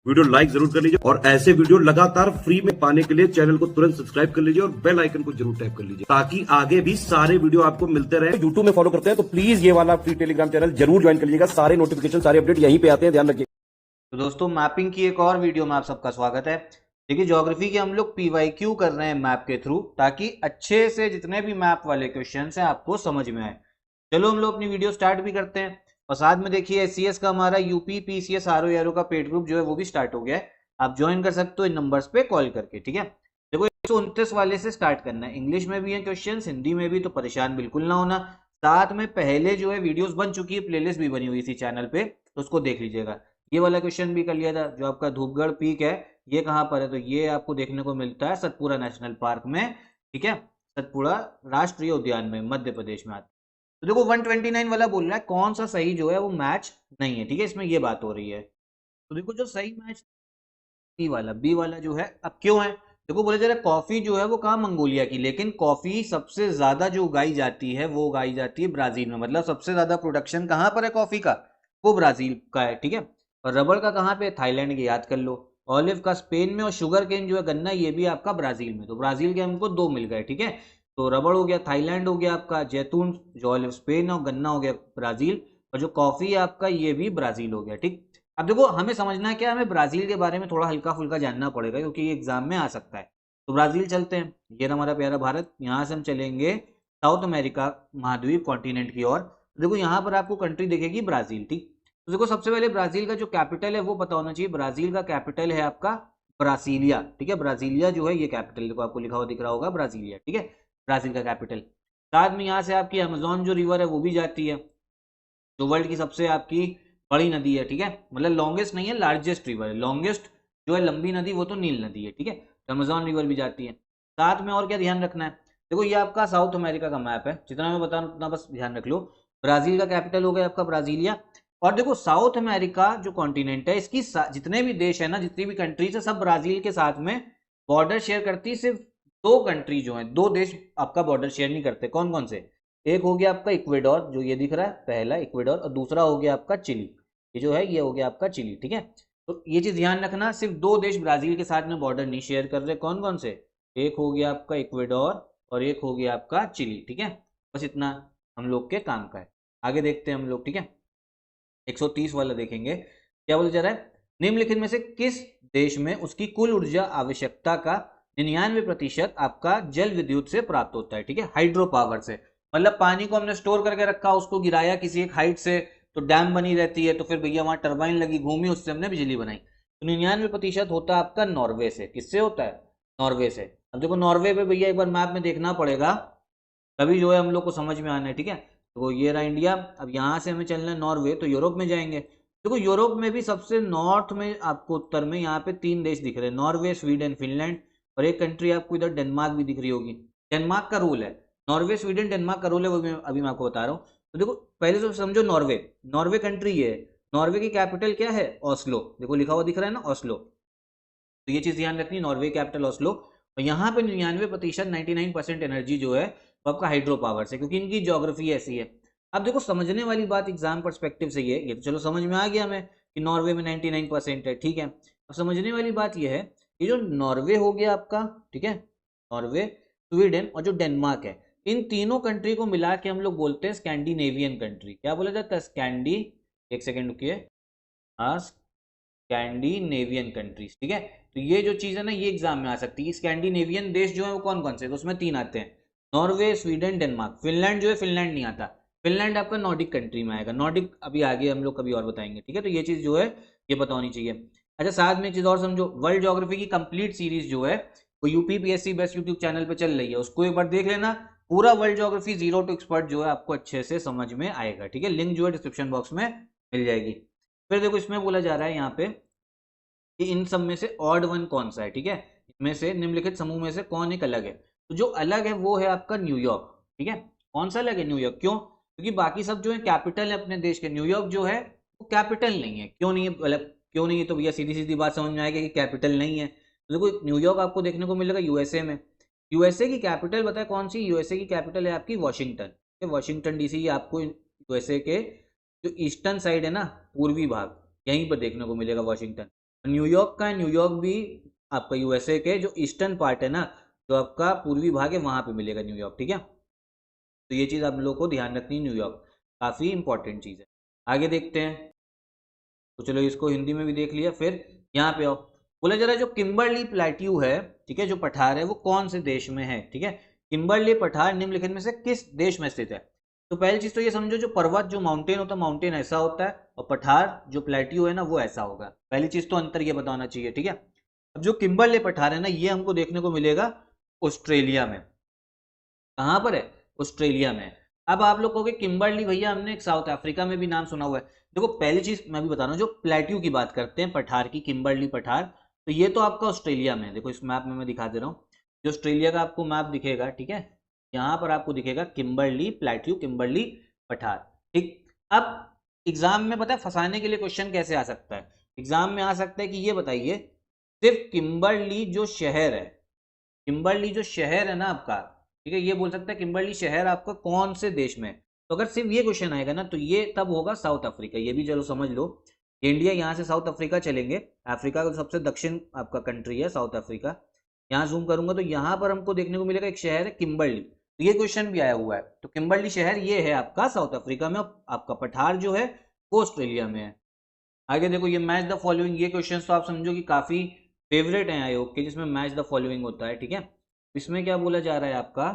Video like जरूर कर लीजिए और ऐसे वीडियो लगातार फ्री में पाने के लिए चैनल को तुरंत सब्सक्राइब कर लीजिए और बेल आइकन को जरूर टैप कर लीजिए ताकि आगे भी सारे वीडियो आपको मिलते रहे। यूट्यूब में फॉलो करते हैं तो प्लीज ये वाला फ्री टेलीग्राम चैनल जरूर ज्वाइन कर लीजिएगा। सारे नोटिफिकेशन सारे अपडेट यहीं पे आते हैं, ध्यान रखिए। तो दोस्तों मैपिंग की एक और वीडियो में आप सबका स्वागत है। देखिए ज्योग्राफी के हम लोग पीवाईक्यू कर रहे हैं मैप के थ्रू, ताकि अच्छे से जितने भी मैप वाले क्वेश्चन हैं आपको समझ में आए। चलो हम लोग अपनी वीडियो स्टार्ट भी करते हैं और साथ में देखिए एससीएस का हमारा यूपी पीसीएस आरओ का पेड ग्रुप जो है वो भी स्टार्ट हो गया है। आप ज्वाइन कर सकते हो इन नंबर्स पे कॉल करके, ठीक है। देखो 129 वाले से स्टार्ट करना है, इंग्लिश में भी है क्वेश्चन, हिंदी में भी, तो परेशान बिल्कुल ना होना। साथ में पहले जो है वीडियोस बन चुकी है, प्लेलिस्ट भी बनी हुई इसी चैनल पे, तो उसको देख लीजिएगा। ये वाला क्वेश्चन भी कर लिया था, जो आपका धूपगढ़ पीक है ये कहाँ पर है, तो ये आपको देखने को मिलता है सतपुड़ा नेशनल पार्क में, ठीक है। सतपुड़ा राष्ट्रीय उद्यान में मध्य प्रदेश में आता है। तो देखो 129 वाला बोल रहा है कौन सा सही जो है वो मैच नहीं है, ठीक है, इसमें ये बात हो रही है। तो देखो जो सही मैच बी वाला जो है, अब क्यों है, देखो बोले जा रहा है कॉफी जो है वो कहाँ, मंगोलिया की, लेकिन कॉफी सबसे ज्यादा जो उगाई जाती है वो उगाई जाती है ब्राजील में, मतलब सबसे ज्यादा प्रोडक्शन कहाँ पर है कॉफी का, वो ब्राजील का है, ठीक है। और रबड़ का कहाँ पे, थाईलैंड के, याद कर लो। ऑलिव का स्पेन में, और शुगर केन जो है गन्ना, ये भी आपका ब्राजील में, तो ब्राजील के हमको दो मिल गए, ठीक है। तो रबड़ हो गया थाईलैंड हो गया आपका, जैतून जो ऑलिव स्पेन, और गन्ना हो गया ब्राजील, और जो कॉफी है आपका ये भी ब्राजील हो गया, ठीक। अब देखो हमें समझना है क्या, हमें ब्राजील के बारे में थोड़ा हल्का फुल्का जानना पड़ेगा क्योंकि ये एग्जाम में आ सकता है। तो ब्राजील चलते हैं, ये रहा हमारा प्यारा भारत, यहाँ से हम चलेंगे साउथ अमेरिका महाद्वीप कॉन्टिनेंट की ओर। देखो यहाँ पर आपको कंट्री दिखेगी ब्राजील, ठीक। तो देखो सबसे पहले ब्राजील का जो कैपिटल है वो पता होना चाहिए। ब्राजील का कैपिटल है आपका ब्रासीलिया, ठीक है। ब्राजीलिया जो है ये कैपिटल, देखो आपको लिखा हुआ दिख रहा होगा ब्राजीलिया, ठीक है, ब्राजील का कैपिटल। साथ में यहाँ से आपकी अमेजोन जो रिवर है वो भी जाती है, जो वर्ल्ड की सबसे आपकी बड़ी नदी है, ठीक है, मतलब लॉन्गेस्ट नहीं है, लार्जेस्ट रिवर है। लॉन्गेस्ट जो है लंबी नदी वो तो नील नदी है, ठीक है, तो अमेजोन रिवर भी जाती है। साथ में और क्या ध्यान रखना है, देखो ये आपका साउथ अमेरिका का मैप है, जितना मैं बता रहा हूँ उतना बस ध्यान रख लो। ब्राजील का कैपिटल हो गया आपका ब्राजीलिया। और देखो साउथ अमेरिका जो कॉन्टिनेंट है, इसकी जितने भी देश है ना, जितनी भी कंट्रीज है, सब ब्राजील के साथ में बॉर्डर शेयर करती है। सिर्फ दो कंट्री जो है, दो देश आपका बॉर्डर शेयर नहीं करते, कौन कौन से, एक हो गया आपका इक्वेडोर जो ये दिख रहा है पहला इक्वेडोर, और दूसरा हो गया आपका चिली, ये जो है ये हो गया आपका चिली, ठीक है। तो ये चीज ध्यान रखना, सिर्फ दो देश ब्राजील के साथ में बॉर्डर नहीं शेयर कर रहे, कौन कौन से, एक हो गया आपका इक्वेडोर और एक हो गया आपका चिली, ठीक है। बस इतना हम लोग के काम का है। आगे देखते हैं हम लोग, ठीक है। 130 वाला देखेंगे, क्या बोला जा रहा है, निम्नलिखित में से किस देश में उसकी कुल ऊर्जा आवश्यकता का 99% आपका जल विद्युत से प्राप्त होता है, ठीक है, हाइड्रो पावर से। मतलब पानी को हमने स्टोर करके रखा, उसको गिराया किसी एक हाइट से, तो डैम बनी रहती है, तो फिर भैया वहां टरबाइन लगी घूमी, उससे हमने बिजली बनाई। तो 99% होता है आपका नॉर्वे से। किससे होता है, नॉर्वे से। अब देखो नॉर्वे पे भैया एक बार मैप में देखना पड़ेगा, तभी जो है हम लोग को समझ में आना है, ठीक है। तो ये रहा इंडिया, अब यहाँ से हमें चलना है नॉर्वे, तो यूरोप में जाएंगे। देखो यूरोप में भी सबसे नॉर्थ में आपको उत्तर में यहाँ पे तीन देश दिख रहे हैं, नॉर्वे, स्वीडन, फिनलैंड, और एक कंट्री आपको इधर डेनमार्क भी दिख रही होगी। डेनमार्क का रूल है, नॉर्वे स्वीडन डेनमार्क का रूल है, वो अभी मैं आपको बता रहा हूँ। तो देखो पहले तो समझो नॉर्वे, नॉर्वे कंट्री ये है, नॉर्वे की कैपिटल क्या है, ओस्लो, देखो लिखा हुआ दिख रहा है ना ओस्लो, तो ये चीज ध्यान रखनी, नॉर्वे कैपिटल ओस्लो। और यहाँ पे 99% 99% एनर्जी जो है वो आपका हाइड्रो पावर से, क्योंकि इनकी ज्योग्राफी ऐसी है। अब देखो समझने वाली बात एग्जाम परस्पेक्टिव से ये तो चलो समझ में आ गया हमें कि नॉर्वे में 99% है, ठीक है। अब समझने वाली बात ये है, ये जो नॉर्वे हो गया आपका, ठीक है, नॉर्वे, स्वीडन और जो डेनमार्क है, इन तीनों कंट्री को मिला के हम लोग बोलते हैं स्कैंडिनेवियन कंट्री। क्या बोला जाता है, स्कैंडी, एक सेकेंड रुकिए, हाँ, स्कैंडिनेवियन कंट्रीज, ठीक है। तो ये जो चीज है ना ये एग्जाम में आ सकती है। स्कैंडिनेवियन देश जो है वो कौन कौन से, तो उसमें तीन आते हैं, नॉर्वे, स्वीडन, डेनमार्क। फिनलैंड जो है, फिनलैंड नहीं आता, फिनलैंड आपका नॉर्डिक कंट्री में आएगा, नॉर्डिक अभी आगे हम लोग कभी और बताएंगे, ठीक है। तो ये चीज जो है ये पता होनी चाहिए। अच्छा साथ में एक चीज और समझो, वर्ल्ड ज्योग्राफी की कंप्लीट सीरीज जो है वो UP PSC best YouTube channel पे चल रही है, उसको एक बार देख लेना। पूरा world geography zero to expert जो है आपको अच्छे से समझ में आएगा, ठीक है। लिंक जो है डिस्क्रिप्शन बॉक्स में मिल जाएगी। फिर देखो इसमें बोला जा रहा है यहाँ पे कि इन सब में से ऑड वन कौन सा है, ठीक है, इनमें से निम्नलिखित समूह में से कौन एक अलग है। तो जो अलग है वो है आपका न्यूयॉर्क, ठीक है। कौन सा अलग है, न्यूयॉर्क, क्यों, क्योंकि बाकी सब जो है कैपिटल है अपने देश के, न्यूयॉर्क जो है वो कैपिटल नहीं है। क्यों नहीं है, मतलब क्यों नहीं है, तो भैया सीधी सीधी बात समझ में आएगी कि कैपिटल नहीं है। तो देखो न्यूयॉर्क आपको देखने को मिलेगा यूएसए में। यूएसए की कैपिटल बताए कौन सी, यूएसए की कैपिटल है आपकी वॉशिंगटन, वॉशिंगटन डीसी, आपको यूएसए के जो ईस्टर्न साइड है ना, पूर्वी भाग, यहीं पर देखने को मिलेगा वॉशिंगटन। न्यूयॉर्क का है, न्यूयॉर्क भी आपका यूएसए के जो ईस्टर्न पार्ट है ना, जो आपका पूर्वी भाग है वहां पे मिलेगा न्यूयॉर्क, ठीक है। तो ये चीज आप लोगों को ध्यान रखनी है, न्यूयॉर्क काफी इंपॉर्टेंट चीज है। आगे देखते हैं, तो चलो इसको हिंदी में भी देख लिया, फिर यहाँ पे आओ। बोला जरा जो किम्बरली प्लेट्यू है, ठीक है, जो पठार है वो कौन से देश में है, ठीक है। किम्बरली पठार निम्नलिखित में से किस देश में स्थित है। तो पहली चीज तो ये समझो, जो पर्वत जो माउंटेन होता है, माउंटेन ऐसा होता है, और पठार जो प्लेट्यू है ना वो ऐसा होगा। पहली चीज तो अंतर ये बताना चाहिए, ठीक है। अब जो किम्बरले पठार है ना, ये हमको देखने को मिलेगा ऑस्ट्रेलिया में। कहां पर है, ऑस्ट्रेलिया में। अब आप लोग कहोगे किम्बरली भैया हमने एक साउथ अफ्रीका में भी नाम सुना हुआ है। देखो पहली चीज मैं भी बता रहा हूँ, जो प्लेट्यू की बात करते हैं पठार की, किम्बरली पठार, तो ये तो आपका ऑस्ट्रेलिया में है। देखो इस मैप में मैं दिखा दे रहा हूँ, जो ऑस्ट्रेलिया का आपको मैप दिखेगा, ठीक है, यहाँ पर आपको दिखेगा किम्बरली प्लेट्यू, किम्बरली पठार, ठीक। अब एग्जाम में पता है फंसाने के लिए क्वेश्चन कैसे आ सकता है, एग्जाम में आ सकता है कि ये बताइए सिर्फ किम्बरली जो शहर है, किम्बरली जो शहर है ना आपका, ठीक है, ये बोल सकता है किम्बरली शहर आपका कौन से देश में। तो अगर सिर्फ ये क्वेश्चन आएगा ना, तो ये तब होगा साउथ अफ्रीका, ये भी चलो समझ लो। इंडिया यहाँ से साउथ अफ्रीका चलेंगे, अफ्रीका का सबसे दक्षिण आपका कंट्री है साउथ अफ्रीका। यहाँ जूम करूंगा तो यहाँ पर हमको देखने को मिलेगा एक शहर है किम्बरली, तो ये क्वेश्चन भी आया हुआ है। तो किम्बरली शहर ये है आपका साउथ अफ्रीका में, आपका पठार जो है वो ऑस्ट्रेलिया में है। आगे देखो ये मैच द फॉलोइंग, ये क्वेश्चन तो आप समझो कि काफी फेवरेट है आयोग के, जिसमें मैच द फॉलोइंग होता है, ठीक है। इसमें क्या बोला जा रहा है, आपका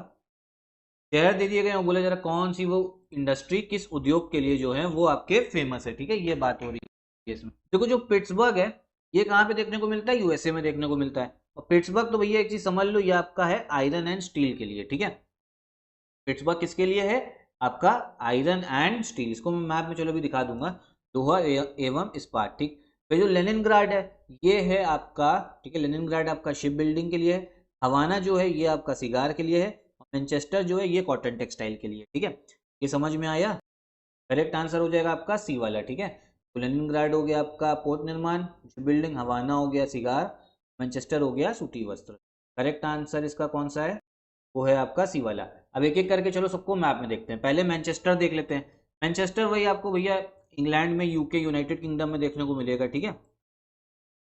शहर दे दिए गए हैं, बोला जा रहा है कौन सी वो इंडस्ट्री किस उद्योग के लिए जो है वो आपके फेमस है, ठीक है, ये बात हो रही है इसमें। देखो जो पिट्सबर्ग है ये कहाँ पे देखने को मिलता है, यूएसए में देखने को मिलता है। और पिट्सबर्ग तो भैया एक चीज समझ लो, ये आपका है आयरन एंड स्टील के लिए, ठीक है। पिट्सबर्ग किसके लिए है, आपका आयरन एंड स्टील। इसको मैं मैप में चलो भी दिखा दूंगा, लोहा एवं इस्पात, ठीक। फिर जो लेनिनग्राड है ये है आपका, ठीक है, लेनिनग्राड आपका शिप बिल्डिंग के लिए है। हवाना जो है ये आपका सिगार के लिए है। मैनचेस्टर जो है ये कॉटन टेक्सटाइल के लिए, ठीक है। ये समझ में आया, करेक्ट आंसर हो जाएगा आपका सी वाला, ठीक है। तो लेनिनग्राड हो गया आपका पोर्ट निर्माण, शिप बिल्डिंग, हवाना हो गया सिगार, मैनचेस्टर हो गया सूती वस्त्र। करेक्ट आंसर इसका कौन सा है, वो है आपका सी वाला। अब एक एक करके चलो सबको मैप में देखते हैं। पहले मैनचेस्टर देख लेते हैं। मैनचेस्टर वही आपको भैया इंग्लैंड में, यूके यूनाइटेड किंगडम में देखने को मिलेगा, ठीक है।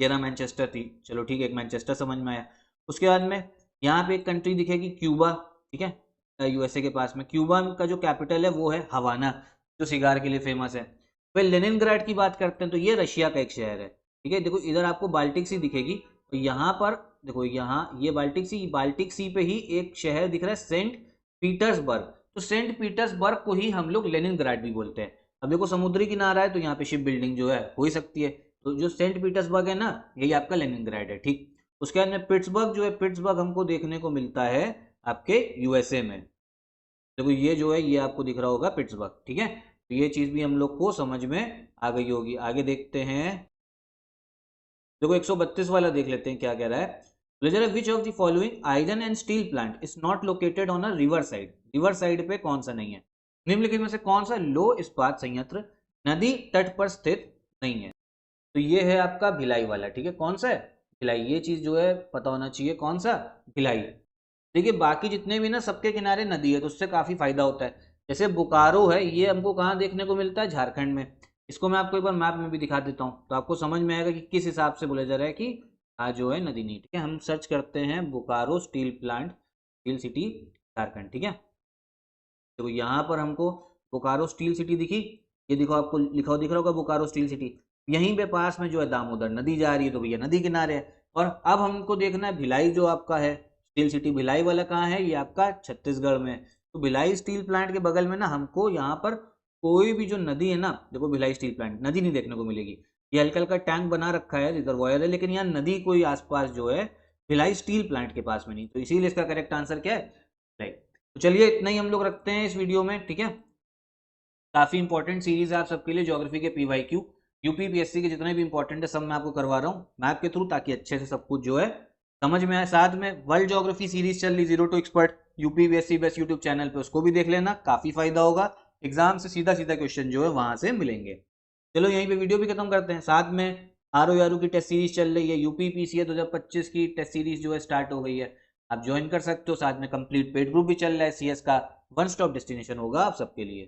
ये रहा मैनचेस्टर थी, चलो ठीक है, एक मैनचेस्टर समझ में आया। उसके बाद में यहाँ पे एक कंट्री दिखेगी क्यूबा, ठीक है, यूएसए के पास में। क्यूबा का जो कैपिटल है वो है हवाना, जो सिगार के लिए फेमस है। फिर लेनिनग्राड की बात करते हैं, तो ये रशिया का एक शहर है, ठीक है। देखो इधर आपको बाल्टिक सी दिखेगी, तो यहाँ पर देखो, यहाँ ये बाल्टिक सी पे ही एक शहर दिख रहा है सेंट पीटर्सबर्ग। तो सेंट पीटर्सबर्ग को ही हम लोग लेनिनग्राड भी बोलते हैं। अब देखो समुद्री किनारा है, तो यहाँ पे शिप बिल्डिंग जो है हो ही सकती है। तो जो सेंट पीटर्सबर्ग है ना, यही आपका लेनिनग्राड है, ठीक। उसके बाद में पिट्सबर्ग जो है, पिट्सबर्ग हमको देखने को मिलता है आपके यूएसए में। देखो ये जो है ये आपको दिख रहा होगा पिट्सबर्ग, ठीक है। तो ये चीज भी हम लोग को समझ में आ गई होगी। आगे देखते हैं, देखो 132 वाला देख लेते हैं क्या कह रहा है। Which of the following iron and steel plant is not located on a river side, river side पे कौन सा नहीं है। निम्नलिखित में से कौन सा लो इस्पात संयंत्र नदी तट पर स्थित नहीं है। तो ये है आपका भिलाई वाला, ठीक है। कौन सा है, भिलाई। ये चीज जो है पता होना चाहिए, कौन सा, भिलाई। देखिए बाकी जितने भी ना सबके किनारे नदी है, तो उससे काफी फायदा होता है। जैसे बोकारो है, ये हमको कहाँ देखने को मिलता है, झारखंड में। इसको मैं आपको एक बार मैप में भी दिखा देता हूँ, तो आपको समझ में आएगा कि किस हिसाब से बोला जा रहा है कि आज जो है नदी नहीं, ठीक है। हम सर्च करते हैं Bokaro steel plant, steel city Jharkhand, ठीक है। तो यहाँ पर हमको बोकारो स्टील सिटी दिखी, ये देखो आपको लिखा दिख रहा होगा बोकारो स्टील सिटी। यहीं पे पास में जो है दामोदर नदी जा रही है, तो भैया नदी किनारे है। और अब हमको देखना है भिलाई जो आपका है स्टील सिटी, भिलाई वाला कहाँ है, ये आपका छत्तीसगढ़ में। तो भिलाई स्टील प्लांट के बगल में ना हमको यहाँ पर कोई भी जो नदी है ना, देखो भिलाई स्टील प्लांट, नदी नहीं देखने को मिलेगी। ये हल्का हल्का टैंक बना रखा है, रिजर्वायर है, लेकिन यहाँ नदी कोई आसपास जो है भिलाई स्टील प्लांट के पास में नहीं। तो इसीलिए इसका करेक्ट आंसर क्या है, भिलाई। तो चलिए इतना ही हम लोग रखते हैं इस वीडियो में, ठीक है। काफी इंपॉर्टेंट सीरीज है आप सबके लिए, ज्योग्राफी के पीवाईक्यू, यूपीपीएससी के जितने भी इंपॉर्टेंट है सब मैं आपको करवा रहा हूँ मैप के थ्रू, ताकि अच्छे से सब कुछ जो है समझ में आए। साथ में वर्ल्ड ज्योग्राफी सीरीज चल रही zero to expert UPPSC best YouTube channel पे, उसको भी देख लेना, काफी फायदा होगा। एग्जाम से सीधा सीधा क्वेश्चन जो है वहां से मिलेंगे। चलो यहीं पे वीडियो भी खत्म करते हैं। साथ में आरओ की टेस्ट सीरीज चल रही है, यूपीपीसीए 2025 की टेस्ट सीरीज जो है स्टार्ट हो गई है, आप ज्वाइन कर सकते हो। साथ में कंप्लीट पेड ग्रुप भी चल रहा है, सीएस का वन स्टॉप डेस्टिनेशन होगा आप सबके लिए।